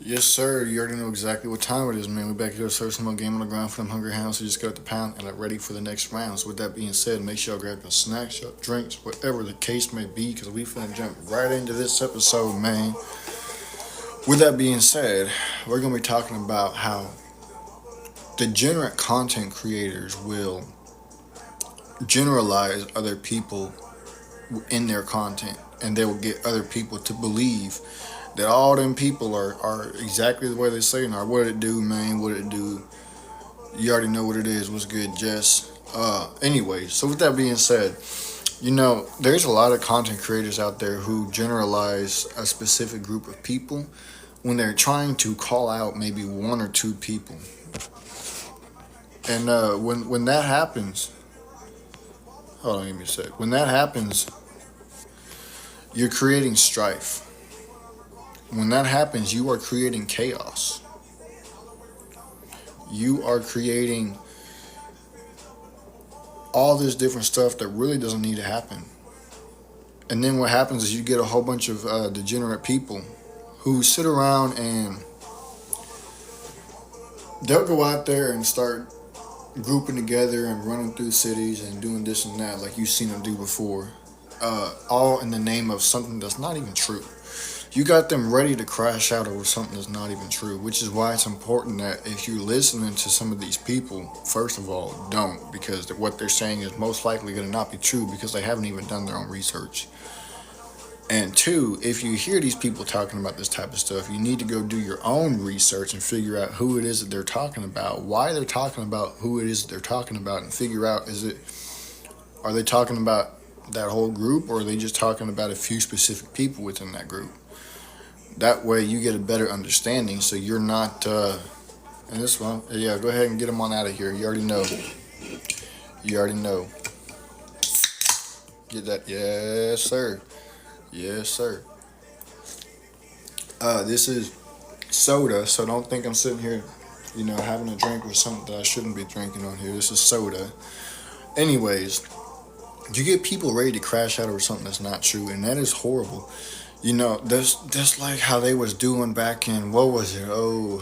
Yes, sir. You already know exactly what time it is, man. We're back here to serve some more game on the ground for them hungry hounds who just got the pound and are ready for the next round. So, with that being said, make sure y'all grab your snacks, your drinks, whatever the case may be, because we finna jump right into this episode, man. With that being said, we're gonna be talking about how degenerate content creators will generalize other people in their content, and they will get other people to believe that all them people are exactly the way they say and are. What it do, man? What it do? You already know what it is. What's good, Jess? Anyway, so with that being said, there's a lot of content creators out there who generalize a specific group of people when they're trying to call out maybe one or two people. And when that happens, hold on, give me a sec. When that happens, you're creating strife. When that happens, you are creating chaos. You are creating all this different stuff that really doesn't need to happen. And then what happens is you get a whole bunch of degenerate people who sit around and they'll go out there and start grouping together and running through cities and doing this and that like you've seen them do before, all in the name of something that's not even true. You got them ready to crash out over something that's not even true, which is why it's important that if you're listening to some of these people, first of all, don't, because what they're saying is most likely going to not be true because they haven't even done their own research. And two, if you hear these people talking about this type of stuff, you need to go do your own research and figure out who it is that they're talking about, why they're talking about who it is that they're talking about, and figure out are they talking about that whole group or are they just talking about a few specific people within that group? That way you get a better understanding so you're not in this one. Yeah, go ahead and get them on out of here. You already know. You already know. Get that. Yes, sir. Yes, sir. This is soda, so don't think I'm sitting here, having a drink with something that I shouldn't be drinking on here. This is soda. Anyways, you get people ready to crash out over something that's not true, and that is horrible. That's like how they was doing back in, what was it? Oh,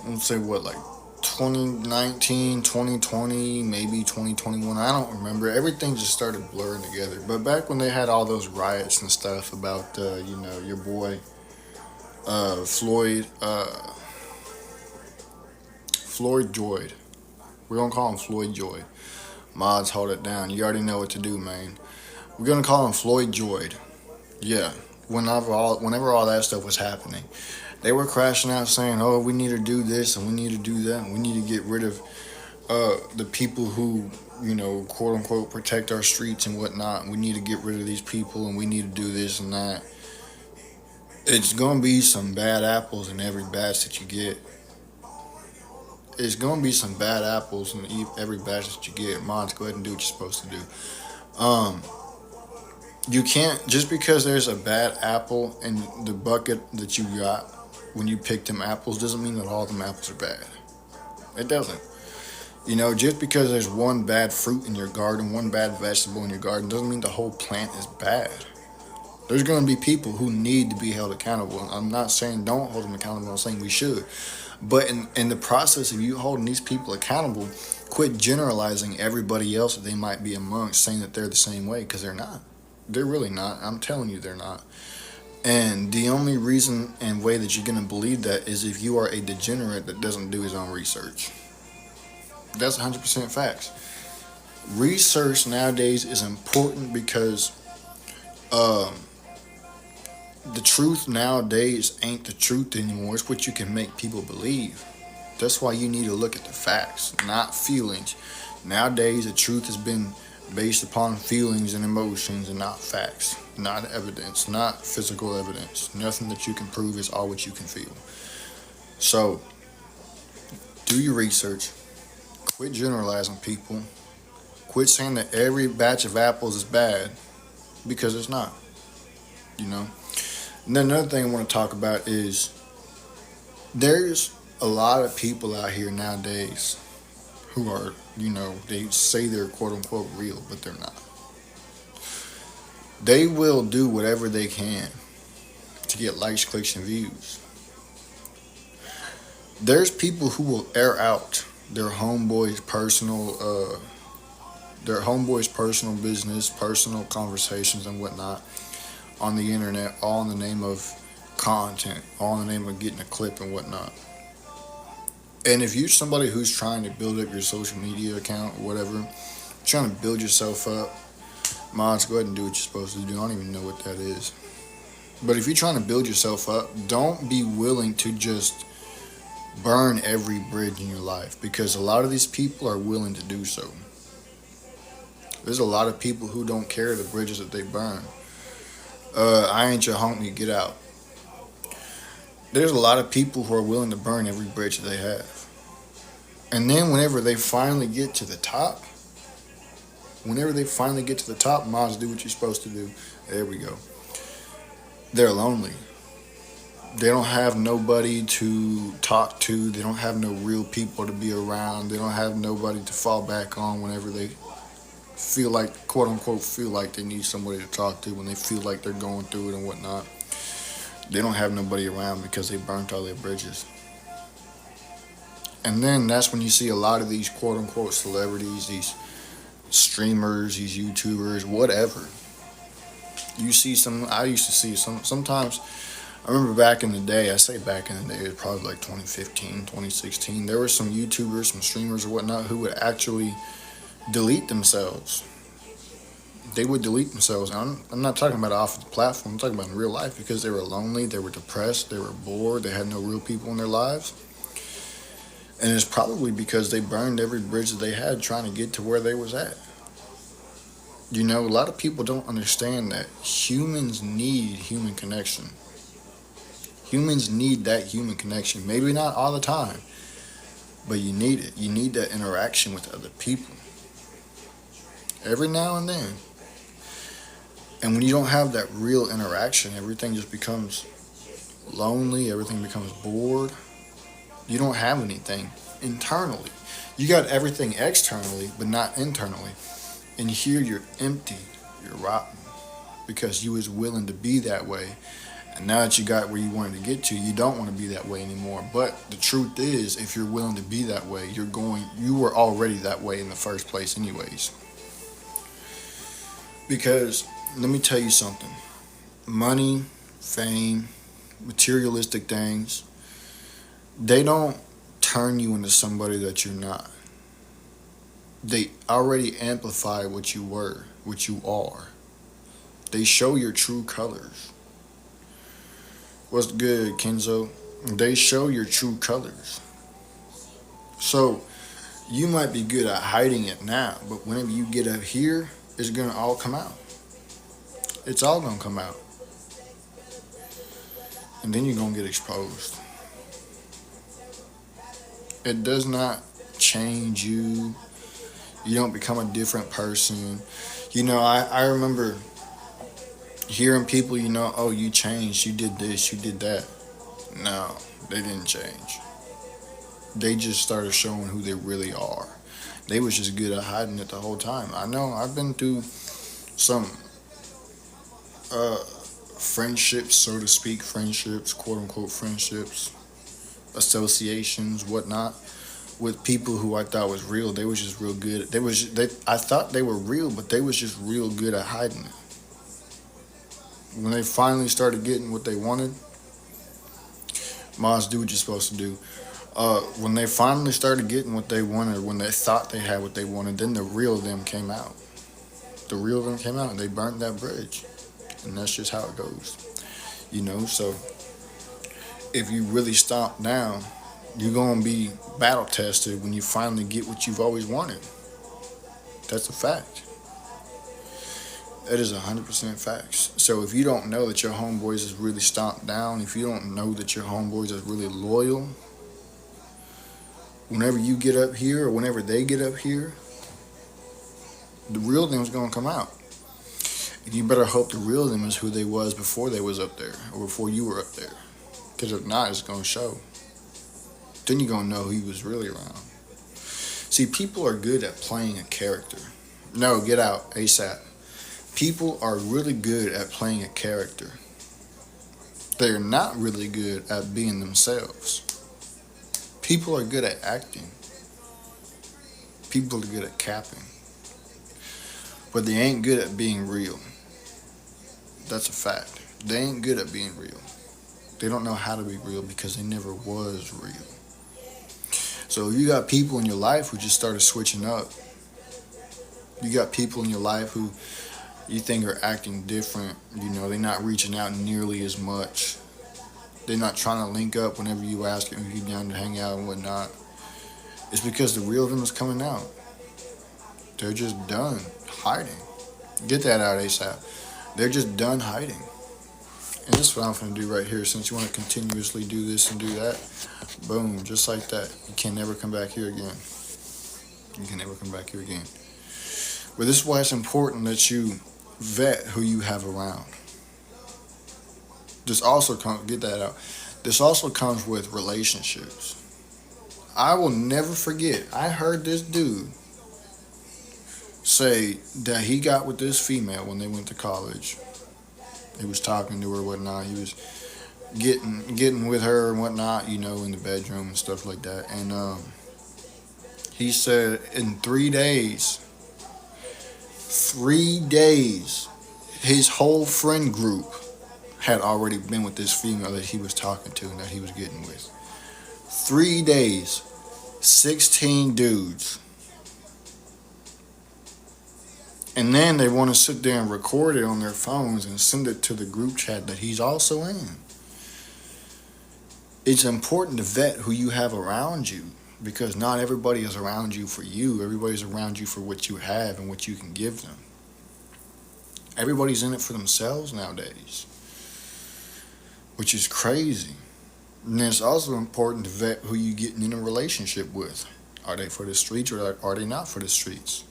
let's say what, like 2019, 2020, maybe 2021. I don't remember. Everything just started blurring together. But back when they had all those riots and stuff about, your boy Floyd, Floyd Joy. We're gonna call him Floyd Joy. Mods, hold it down. You already know what to do, man. We're gonna call him Floyd Joy. Yeah. Whenever all that stuff was happening, they were crashing out saying, "Oh, we need to do this and we need to do that and we need to get rid of the people who, quote unquote, protect our streets and whatnot. We need to get rid of these people and we need to do this and that." It's gonna be some bad apples in every batch that you get. It's gonna be some bad apples in every batch that you get. Mods, go ahead and do what you're supposed to do. Um, you can't, just because there's a bad apple in the bucket that you got when you pick them apples doesn't mean that all them apples are bad. It doesn't. Just because there's one bad fruit in your garden, one bad vegetable in your garden, doesn't mean the whole plant is bad. There's going to be people who need to be held accountable. I'm not saying don't hold them accountable. I'm saying we should. But in the process of you holding these people accountable, quit generalizing everybody else that they might be amongst, saying that they're the same way, because they're not. They're really not. I'm telling you, they're not. And the only reason and way that you're going to believe that is if you are a degenerate that doesn't do his own research. That's 100% facts. Research nowadays is important because um, the truth nowadays ain't the truth anymore. It's what you can make people believe. That's why you need to look at the facts, not feelings. Nowadays, the truth has been based upon feelings and emotions and not facts, not evidence, not physical evidence. Nothing that you can prove is all what you can feel. So, do your research. Quit generalizing people. Quit saying that every batch of apples is bad because it's not, you know. And then another thing I want to talk about is there's a lot of people out here nowadays who are, they say they're quote unquote real, but they're not. They will do whatever they can to get likes, clicks, and views. There's people who will air out their homeboys' personal business, personal conversations, and whatnot on the internet, all in the name of content, all in the name of getting a clip and whatnot. And if you're somebody who's trying to build up your social media account or whatever, trying to build yourself up, mods, go ahead and do what you're supposed to do. I don't even know what that is. But if you're trying to build yourself up, don't be willing to just burn every bridge in your life, because a lot of these people are willing to do so. There's a lot of people who don't care the bridges that they burn. I ain't your homie, get out. There's a lot of people who are willing to burn every bridge that they have. And then whenever they finally get to the top, mods, do what you're supposed to do. There we go. They're lonely. They don't have nobody to talk to. They don't have no real people to be around. They don't have nobody to fall back on whenever they feel like, quote unquote, feel like they need somebody to talk to, when they feel like they're going through it and whatnot. They don't have nobody around because they burnt all their bridges. And then that's when you see a lot of these quote unquote celebrities, these streamers, these YouTubers, whatever. I used to see sometimes. I remember back in the day, I say back in the day, it was probably like 2015, 2016, there were some YouTubers, some streamers or whatnot who would actually delete themselves. They would delete themselves. I'm not talking about off the platform, I'm talking about in real life, because they were lonely, they were depressed, they were bored, they had no real people in their lives. And it's probably because they burned every bridge that they had trying to get to where they was at. You know, a lot of people don't understand that humans need human connection. Humans need that human connection. Maybe not all the time, but you need it. You need that interaction with other people. Every now and then. And when you don't have that real interaction, everything just becomes lonely, everything becomes bored. You don't have anything internally. You got everything externally, but not internally. And here you're empty, you're rotten, because you was willing to be that way. And now that you got where you wanted to get to, you don't want to be that way anymore. But the truth is, if you're willing to be that way, you were already that way in the first place anyways. Because let me tell you something. Money, fame, materialistic things, they don't turn you into somebody that you're not. They already amplify what you were, what you are. They show your true colors. What's good, Kenzo? They show your true colors. So you might be good at hiding it now, but whenever you get up here, it's gonna all come out. It's all gonna come out. And then you're gonna get exposed. It does not change you. You don't become a different person. You know, I remember hearing people, oh, you changed, you did this, you did that. No, they didn't change. They just started showing who they really are. They was just good at hiding it the whole time. I know, I've been through some friendships, so to speak, friendships, quote unquote friendships, associations, whatnot, with people who I thought was real. They was just real good. I thought they were real, but they was just real good at hiding it. When they finally started getting what they wanted, moms, do what you're supposed to do. When they finally started getting what they wanted, when they thought they had what they wanted, then the real them came out. The real them came out, and they burnt that bridge. And that's just how it goes. So if you really stomp down, you're going to be battle tested when you finally get what you've always wanted. That's a fact. That is 100% facts. So if you don't know that your homeboys is really stomped down, if you don't know that your homeboys is really loyal, whenever you get up here or whenever they get up here, the real them's going to come out. And you better hope the real them is who they was before they was up there or before you were up there. Because if not, it's going to show. Then you're going to know who he was really around. See, people are good at playing a character. No, get out, ASAP. People are really good at playing a character. They're not really good at being themselves. People are good at acting. People are good at capping. But they ain't good at being real. That's a fact. They ain't good at being real. They don't know how to be real because they never was real. So you got people in your life who just started switching up. You got people in your life who you think are acting different. They're not reaching out nearly as much. They're not trying to link up whenever you ask them if you're down to hang out and whatnot. It's because the real them is coming out. They're just done hiding. Get that out ASAP. They're just done hiding. And this is what I'm going to do right here. Since you want to continuously do this and do that, boom, just like that. You can never come back here again. You can never come back here again. But this is why it's important that you vet who you have around. This also get that out. This also comes with relationships. I will never forget. I heard this dude say that he got with this female when they went to college. He was talking to her, whatnot. He was getting with her and whatnot, in the bedroom and stuff like that. And he said in 3 days, his whole friend group had already been with this female that he was talking to and that he was getting with. 3 days, 16 dudes. And then they want to sit there and record it on their phones and send it to the group chat that he's also in. It's important to vet who you have around you because not everybody is around you for you. Everybody's around you for what you have and what you can give them. Everybody's in it for themselves nowadays, which is crazy. And it's also important to vet who you getting in a relationship with. Are they for the streets or are they not for the streets?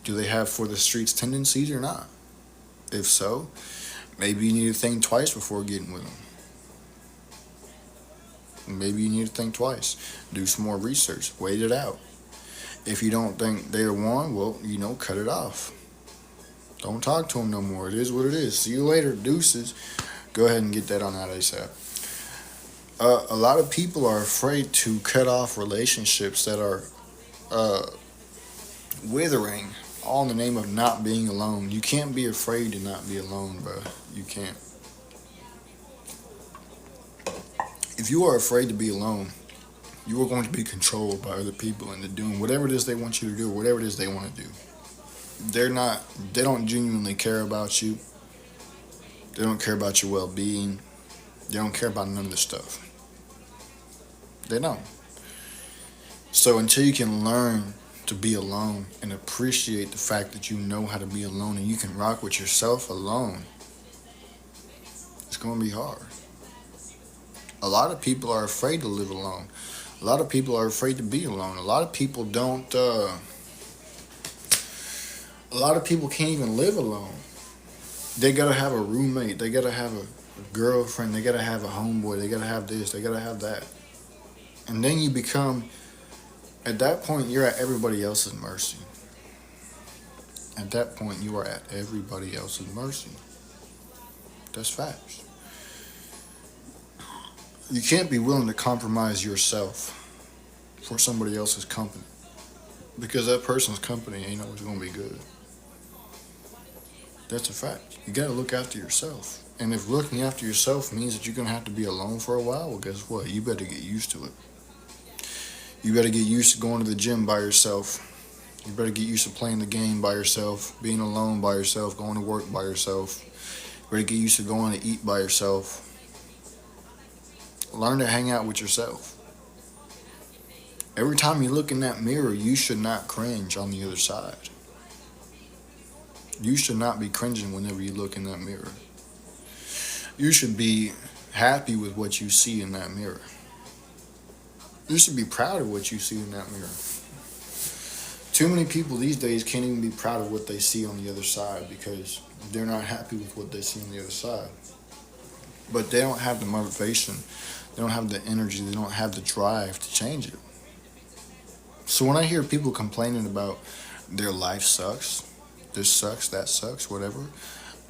Do they have for the streets tendencies or not? If so, maybe you need to think twice before getting with them. Maybe you need to think twice. Do some more research. Wait it out. If you don't think they're one, well, cut it off. Don't talk to them no more. It is what it is. See you later. Deuces. Go ahead and get that on out ASAP. A lot of people are afraid to cut off relationships that are withering, all in the name of not being alone. You can't be afraid to not be alone, bro. You can't. If you are afraid to be alone, you are going to be controlled by other people into doing whatever it is they want you to do, or whatever it is they want to do. They don't genuinely care about you. They don't care about your well-being. They don't care about none of this stuff. They don't. So until you can learn to be alone and appreciate the fact that you know how to be alone and you can rock with yourself alone, it's going to be hard. A lot of people are afraid to live alone. A lot of people are afraid to be alone. A lot of people don't. A lot of people can't even live alone. They gotta have a roommate. They gotta have a girlfriend. They gotta have a homeboy. They gotta have this. They gotta have that. And then you become. At that point, you're at everybody else's mercy. At that point, you are at everybody else's mercy. That's facts. You can't be willing to compromise yourself for somebody else's company. Because that person's company ain't always going to be good. That's a fact. You got to look after yourself. And if looking after yourself means that you're going to have to be alone for a while, well, guess what? You better get used to it. You better get used to going to the gym by yourself. You better get used to playing the game by yourself, being alone by yourself, going to work by yourself. You better get used to going to eat by yourself. Learn to hang out with yourself. Every time you look in that mirror, you should not cringe on the other side. You should not be cringing whenever you look in that mirror. You should be happy with what you see in that mirror. You should be proud of what you see in that mirror. Too many people these days can't even be proud of what they see on the other side because they're not happy with what they see on the other side. But they don't have the motivation. They don't have the energy. They don't have the drive to change it. So when I hear people complaining about their life sucks, this sucks, that sucks, whatever,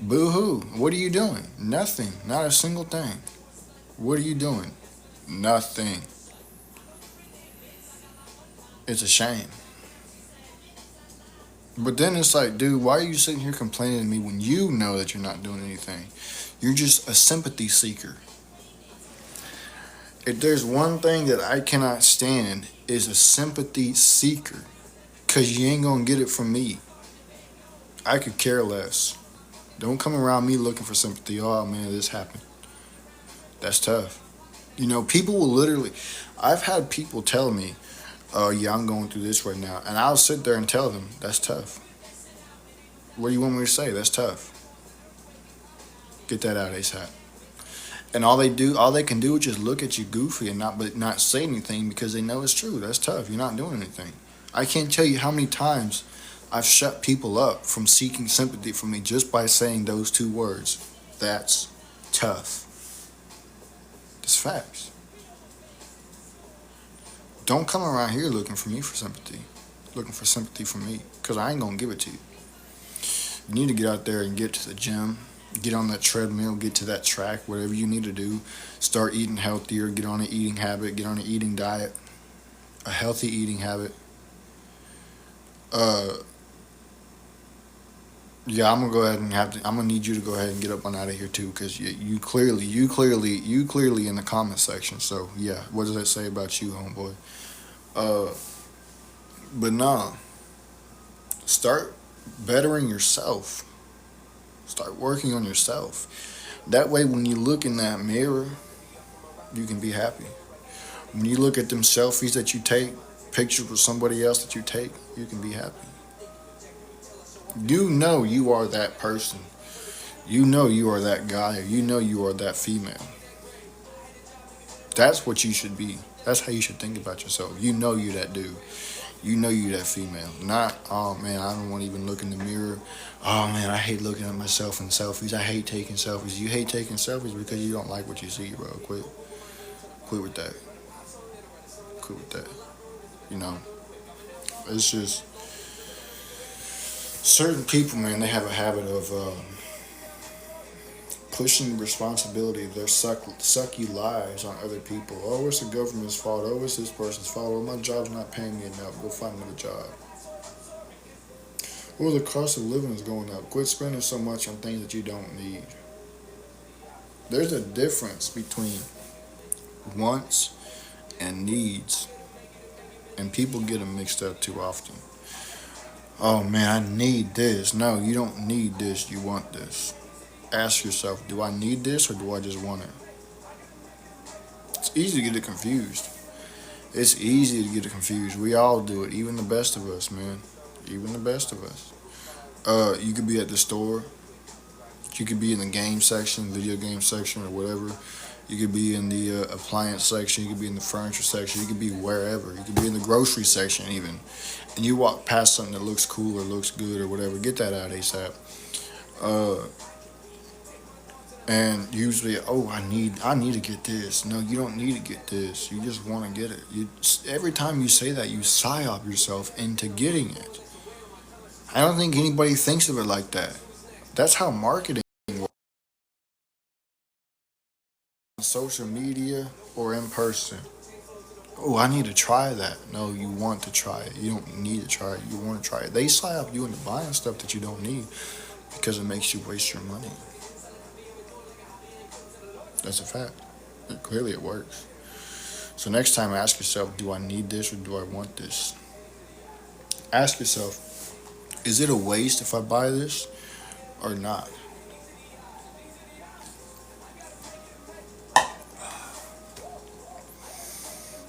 Boo hoo. What are you doing? Nothing. Not a single thing. What are you doing? Nothing. It's a shame. But then it's like, dude, why are you sitting here complaining to me when you know that you're not doing anything? You're just a sympathy seeker. If there's one thing that I cannot stand is a sympathy seeker. Cause you ain't gonna get it from me. I could care less. Don't come around me looking for sympathy. Oh man, this happened. That's tough. You know, people will literally. I've had people tell me, "Oh yeah, I'm going through this right now," and I'll sit there and tell them, "That's tough." What do you want me to say? That's tough. Get that out ASAP. And all they can do is just look at you goofy and not say anything because they know it's true. That's tough. You're not doing anything. I can't tell you how many times I've shut people up from seeking sympathy from me just by saying those two words. That's tough. It's facts. Don't come around here looking for me for sympathy. Looking for sympathy from me. Because I ain't going to give it to you. You need to get out there and get to the gym. Get on that treadmill. Get to that track. Whatever you need to do. Start eating healthier. Get on an eating habit. Get on an eating diet. A healthy eating habit. Uh, yeah, I'm gonna go ahead and have to. I'm gonna need you to go ahead and get up on out of here too, because you clearly in the comment section. So yeah, what does that say about you, homeboy? Uh, but nah, start bettering yourself. Start working on yourself. That way, when you look in that mirror, you can be happy. When you look at them selfies that you take, pictures with somebody else that you take, you can be happy. You know you are that person. You know you are that guy, or you know you are that female. That's what you should be. That's how you should think about yourself. You know you that dude. You know you that female. Not, oh man, I don't want to even look in the mirror. Oh man, I hate looking at myself in selfies. I hate taking selfies. You hate taking selfies because you don't like what you see, bro. Quit with that. Quit with that. You know, it's just certain people, man. They have a habit of pushing responsibility of their sucky lives on other people. Oh, it's the government's fault. Oh, it's this person's fault. Oh, my job's not paying me enough. Go find another job. Or the cost of living is going up. Quit spending so much on things that you don't need. There's a difference between wants and needs, and people get them mixed up too often. Oh man, I need this. No, you don't need this. You want this. Ask yourself, do I need this or do I just want it? It's easy to get it confused. It's easy to get it confused. We all do it, even the best of us, man. Even the best of us. You could be at the store. You could be in the game section, video game section, or whatever. You could be in the appliance section. You could be in the furniture section. You could be wherever. You could be in the grocery section even. And you walk past something that looks cool or looks good or whatever. Get that out ASAP. Uh, and usually, oh, I need to get this. No, you don't need to get this. You just want to get it. Every time you say that, you psyop yourself into getting it. I don't think anybody thinks of it like that. That's how marketing works. On social media or in person. Oh, I need to try that. No, you want to try it. You don't need to try it. You want to try it. They psyop you into buying stuff that you don't need because it makes you waste your money. That's a fact. Clearly, it works. So next time, ask yourself, do I need this or do I want this? Ask yourself, is it a waste if I buy this or not?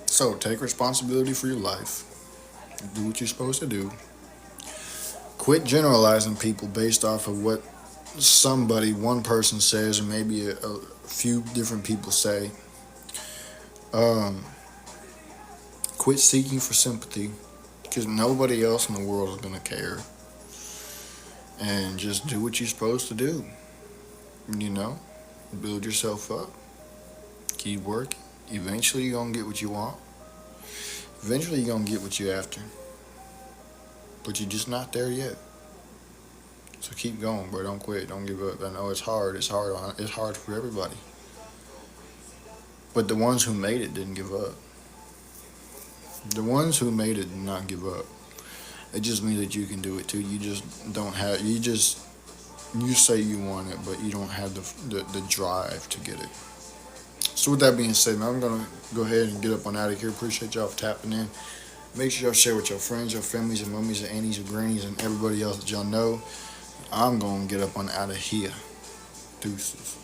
So take responsibility for your life. Do what you're supposed to do. Quit generalizing people based off of what one person says, or maybe a few different people say. Um, Quit seeking for sympathy because nobody else in the world is going to care. And just do what you're supposed to do. You know, build yourself up. Keep working. Eventually, you're going to get what you want. Eventually, you're going to get what you're after. But you're just not there yet. So keep going, bro. Don't quit. Don't give up. I know it's hard. It's hard for everybody. But the ones who made it didn't give up. The ones who made it did not give up. It just means that you can do it too. You just don't have. You say you want it, but you don't have the drive to get it. So with that being said, man, I'm gonna go ahead and get up on out of here. Appreciate y'all for tapping in. Make sure y'all share with your friends, your families, your mummies, your aunties, your grannies, and everybody else that y'all know. I'm gonna get up on out of here. Deuces.